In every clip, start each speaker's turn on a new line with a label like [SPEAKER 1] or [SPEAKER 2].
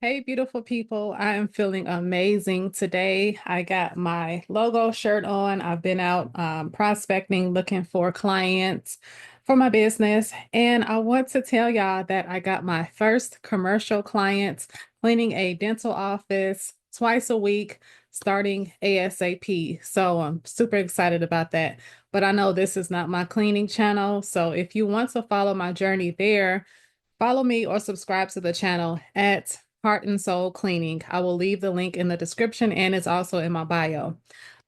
[SPEAKER 1] Hey, beautiful people. I am feeling amazing today. I got my logo shirt on. I've been out prospecting, looking for clients for my business. And I want to tell y'all that I got my first commercial clients cleaning a dental office twice a week, starting ASAP. So I'm super excited about that. But I know this is not my cleaning channel. So if you want to follow my journey there, follow me or subscribe to the channel at Heart and Soul Cleaning. I will leave the link in the description and it's also in my bio.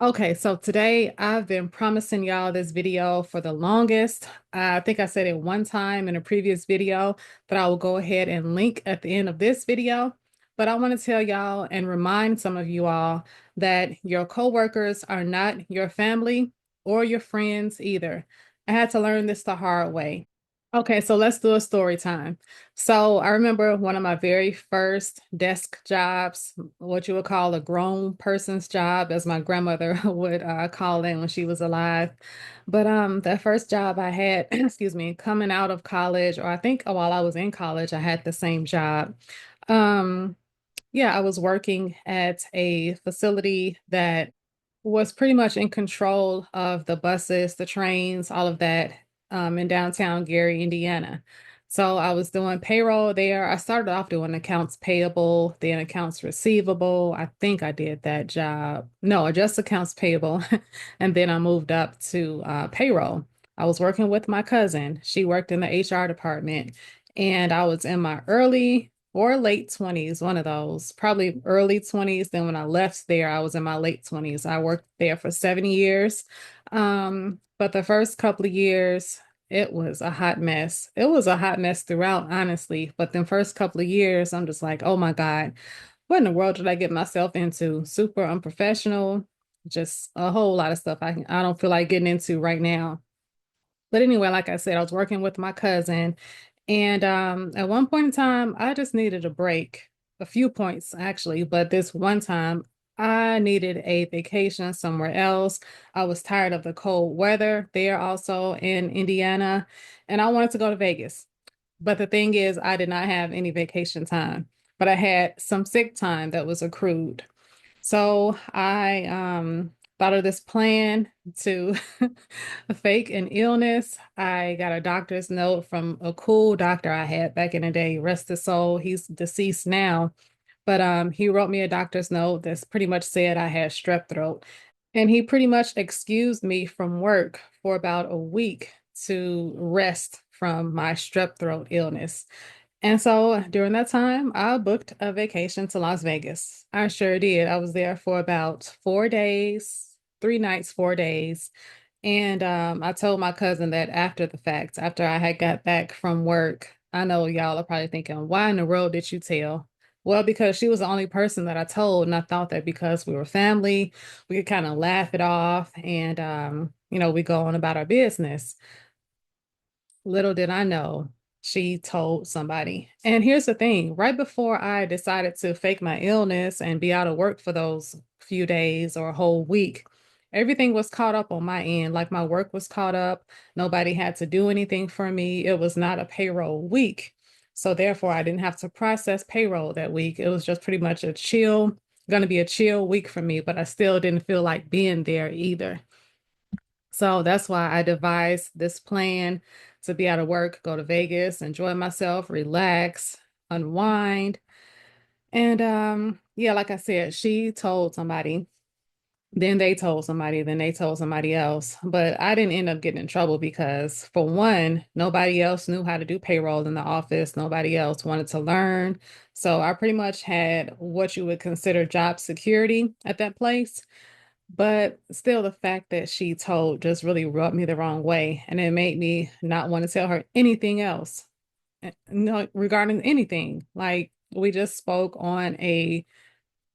[SPEAKER 1] Okay, so today I've been promising y'all this video for the longest. I think I said it one time in a previous video that I will go ahead and link at the end of this video. But I want to tell y'all and remind some of you all that your coworkers are not your family or your friends either. I had to learn this the hard way. Okay, so let's do a story time. So I remember one of my very first desk jobs, what you would call a grown person's job, as my grandmother would call it when she was alive. But that first job I had, excuse me, coming out of college, or I think while I was in college, I had the same job. Um, yeah, I was working at a facility that was pretty much in control of the buses, the trains, all of that in downtown Gary, Indiana. So I was doing payroll there. I started off doing accounts payable, then accounts receivable. I think I did that job. No, just accounts payable. And then I moved up to payroll. I was working with my cousin. She worked in the HR department, and I was in my early or late 20s, one of those, probably early 20s. Then when I left there, I was in my late 20s. I worked there for 7 years. But the first couple of years, it was a hot mess. It was a hot mess throughout, honestly. But the first couple of years, I'm just like, oh my God, what in the world did I get myself into? Super unprofessional, just a whole lot of stuff I don't feel like getting into right now. But anyway, like I said, I was working with my cousin, and at one point in time, I just needed a break. A few points actually, but this one time, I needed a vacation somewhere else. I was tired of the cold weather there also in Indiana, and I wanted to go to Vegas. But the thing is, I did not have any vacation time, but I had some sick time that was accrued. So I thought of this plan to fake an illness. I got a doctor's note from a cool doctor I had back in the day, rest his soul. He's deceased now, but he wrote me a doctor's note that's pretty much said I had strep throat. And he pretty much excused me from work for about a week to rest from my strep throat illness. And so during that time, I booked a vacation to Las Vegas. I sure did. I was there for about 4 days, 3 nights, 4 days. And I told my cousin that after the fact, after I had got back from work, I know y'all are probably thinking, why in the world did you tell? Well, because she was the only person that I told, and I thought that because we were family, we could kind of laugh it off and we go on about our business. Little did I know, she told somebody. And here's the thing, right before I decided to fake my illness and be out of work for those few days or a whole week, everything was caught up on my end. Like my work was caught up. Nobody had to do anything for me. It was not a payroll week. So therefore, I didn't have to process payroll that week. It was just pretty much going to be a chill week for me, but I still didn't feel like being there either. So that's why I devised this plan to be out of work, go to Vegas, enjoy myself, relax, unwind. And yeah, like I said, she told somebody, then they told somebody, then they told somebody else. But I didn't end up getting in trouble because for one, nobody else knew how to do payroll in the office. Nobody else wanted to learn. So I pretty much had what you would consider job security at that place. But still, the fact that she told just really rubbed me the wrong way. And it made me not want to tell her anything else, no, regarding anything. Like we just spoke on a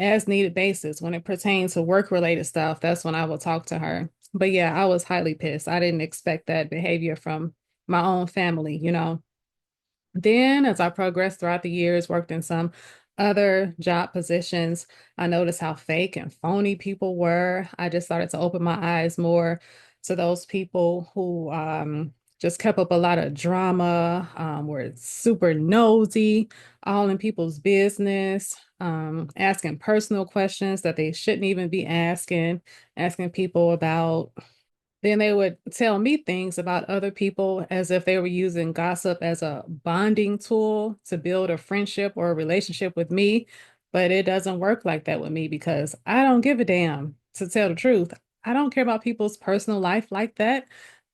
[SPEAKER 1] as needed basis when it pertains to work related stuff. That's when I will talk to her. But yeah, I was highly pissed. I didn't expect that behavior from my own family. Then, as I progressed throughout the years, worked in some other job positions, I noticed how fake and phony people were. I just started to open my eyes more to those people who just kept up a lot of drama, were super nosy, all in people's business, asking personal questions that they shouldn't even be asking, asking people about. Then they would tell me things about other people as if they were using gossip as a bonding tool to build a friendship or a relationship with me. But it doesn't work like that with me because I don't give a damn, to tell the truth. I don't care about people's personal life like that.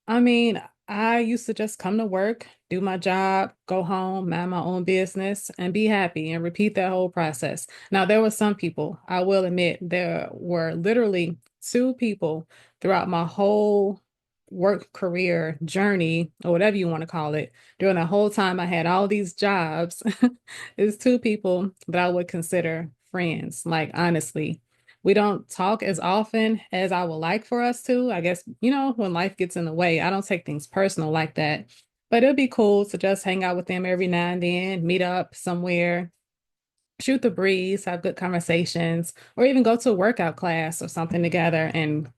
[SPEAKER 1] I mean, I used to just come to work, do my job, go home, mind my own business, and be happy and repeat that whole process. Now, there were some people, I will admit, there were literally two people throughout my whole work career journey, or whatever you want to call it, during the whole time I had all these jobs. It's two people that I would consider friends, like honestly. We don't talk as often as I would like for us to. I guess, when life gets in the way, I don't take things personal like that. But it'd be cool to just hang out with them every now and then, meet up somewhere, shoot the breeze, have good conversations, or even go to a workout class or something together and,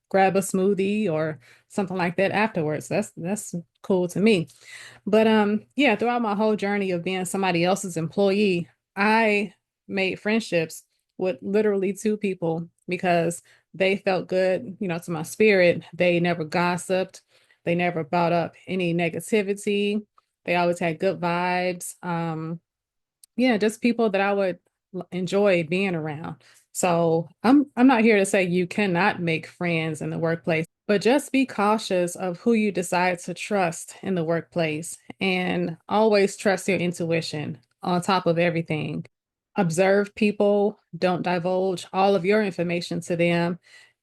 [SPEAKER 1] grab a smoothie or something like that afterwards. That's cool to me. But yeah, throughout my whole journey of being somebody else's employee, I made friendships with literally two people because they felt good, to my spirit. They never gossiped. They never brought up any negativity. They always had good vibes. Yeah, just people that I would enjoy being around. So I'm not here to say you cannot make friends in the workplace, but just be cautious of who you decide to trust in the workplace and always trust your intuition on top of everything. Observe people, don't divulge all of your information to them,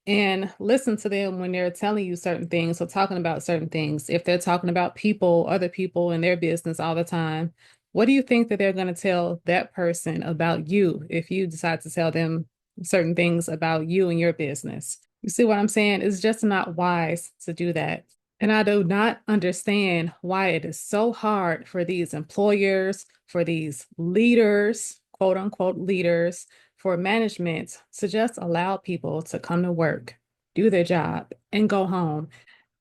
[SPEAKER 1] and listen to them when they're telling you certain things or talking about certain things. If they're talking about people, other people in their business all the time, what do you think that they're going to tell that person about you if you decide to tell them certain things about you and your business? You see what I'm saying? It's just not wise to do that. And I do not understand why it is so hard for these employers, for these leaders, quote unquote leaders, for management to just allow people to come to work, do their job, and go home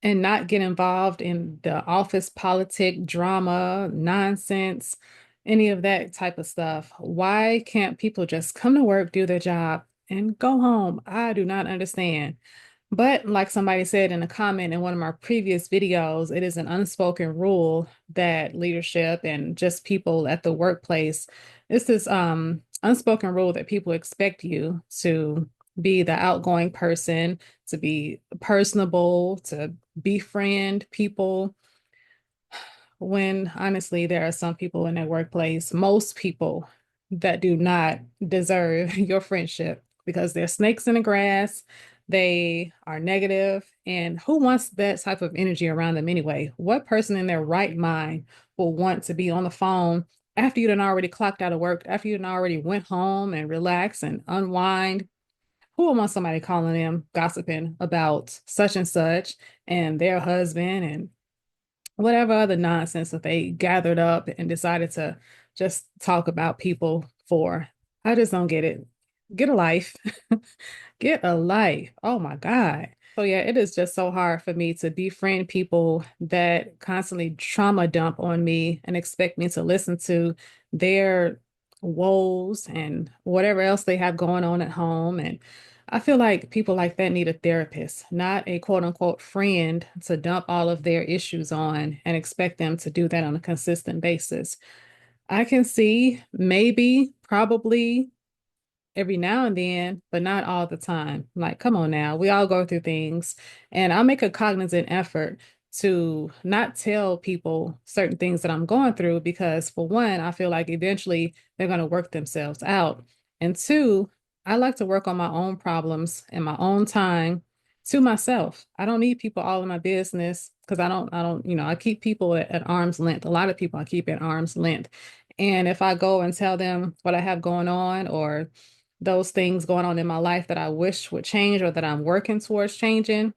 [SPEAKER 1] and not get involved in the office politic drama, nonsense, any of that type of stuff. Why can't people just come to work, do their job, and go home? I do not understand. But like somebody said in a comment in one of my previous videos, it is an unspoken rule that leadership and just people at the workplace, it's this unspoken rule that people expect you to be the outgoing person, to be personable, to befriend people, when honestly, there are some people in that workplace, most people that do not deserve your friendship because they're snakes in the grass. They are negative, and who wants that type of energy around them anyway? What person in their right mind will want to be on the phone after you done already clocked out of work, after you done already went home and relax and unwind? Who would want somebody calling them, gossiping about such and such and their husband and whatever other nonsense that they gathered up and decided to just talk about people for? I just don't get it. Get a life. Get a life. Oh my God. So yeah, it is just so hard for me to befriend people that constantly trauma dump on me and expect me to listen to their woes and whatever else they have going on at home. And I feel like people like that need a therapist, not a quote unquote friend to dump all of their issues on and expect them to do that on a consistent basis. I can see maybe, probably every now and then, but not all the time. Like, come on now, we all go through things. And I'll make a cognizant effort to not tell people certain things that I'm going through because, for one, I feel like eventually they're going to work themselves out. And two, I like to work on my own problems in my own time to myself. I don't need people all in my business because I keep people at arm's length. A lot of people I keep at arm's length. And if I go and tell them what I have going on or those things going on in my life that I wish would change or that I'm working towards changing,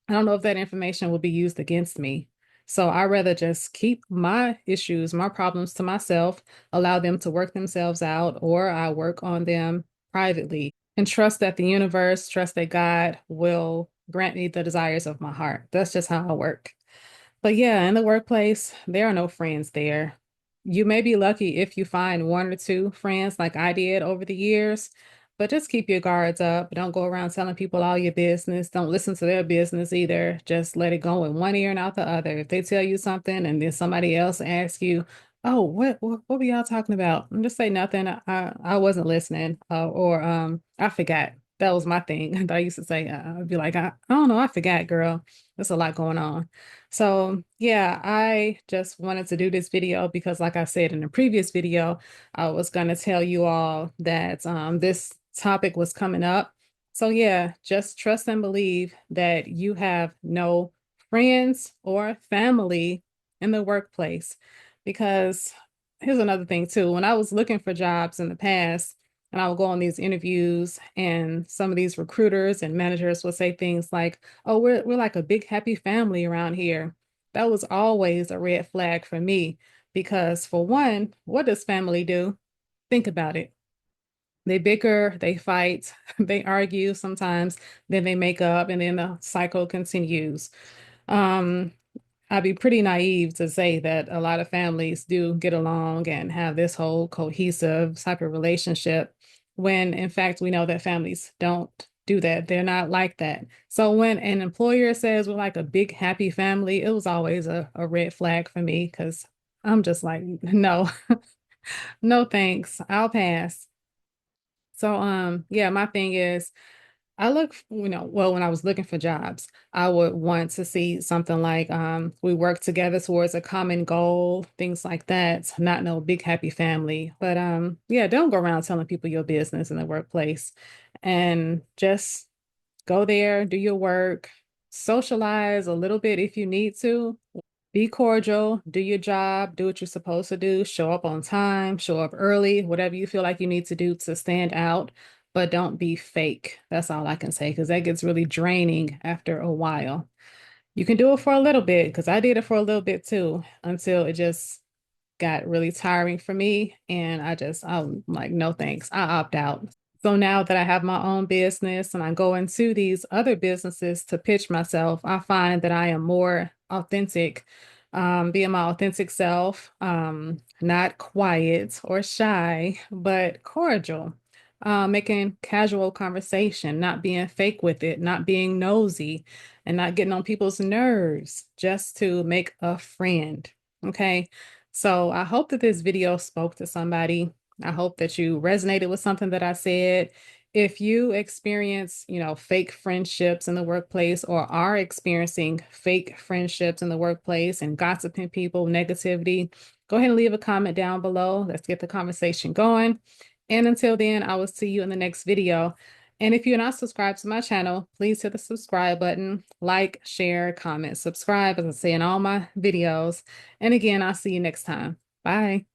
[SPEAKER 1] I don't know if that information will be used against me. So I rather just keep my issues, my problems to myself, allow them to work themselves out, or I work on them privately and trust that the universe, trust that God will grant me the desires of my heart. That's just how I work. But yeah, in the workplace, there are no friends there. You may be lucky if you find one or two friends like I did over the years, but just keep your guards up. Don't go around telling people all your business. Don't listen to their business either. Just let it go in one ear and out the other. If they tell you something and then somebody else asks you, "Oh, what were y'all talking about?" And just say nothing. I wasn't listening, or I forgot. That was my thing that I used to say. I'd be like, I don't know, I forgot, girl. There's a lot going on. So, yeah, I just wanted to do this video because, like I said in the previous video, I was going to tell you all that this topic was coming up. So, yeah, just trust and believe that you have no friends or family in the workplace. Because here's another thing, too. When I was looking for jobs in the past, and I would go on these interviews, and some of these recruiters and managers would say things like, "Oh, we're like a big happy family around here." That was always a red flag for me because, for one, what does family do? Think about it. They bicker, they fight, they argue sometimes, then they make up, and then the cycle continues. Um, I'd be pretty naive to say that a lot of families do get along and have this whole cohesive type of relationship, when in fact we know that families don't do that. They're not like that. So when an employer says we're like a big happy family, it was always a red flag for me because I'm just like, no, no thanks. I'll pass. So yeah, my thing is I look, well, when I was looking for jobs, I would want to see something like we work together towards a common goal, things like that, not no big happy family. But yeah, don't go around telling people your business in the workplace, and just go there, do your work, socialize a little bit if you need to. Be cordial, do your job, do what you're supposed to do, show up on time, show up early, whatever you feel like you need to do to stand out, but don't be fake. That's all I can say, because that gets really draining after a while. You can do it for a little bit, because I did it for a little bit too, until it just got really tiring for me. And I'm like, no thanks. I opt out. So now that I have my own business and I go into these other businesses to pitch myself, I find that I am more authentic, being my authentic self, not quiet or shy, but cordial, making casual conversation, not being fake with it, not being nosy, and not getting on people's nerves just to make a friend. Okay. So I hope that this video spoke to somebody. I hope that you resonated with something that I said. If you experience, fake friendships in the workplace, or are experiencing fake friendships in the workplace and gossiping people, negativity, go ahead and leave a comment down below. Let's get the conversation going. And until then, I will see you in the next video. And if you're not subscribed to my channel, please hit the subscribe button, like, share, comment, subscribe, as I say in all my videos. And again, I'll see you next time. Bye.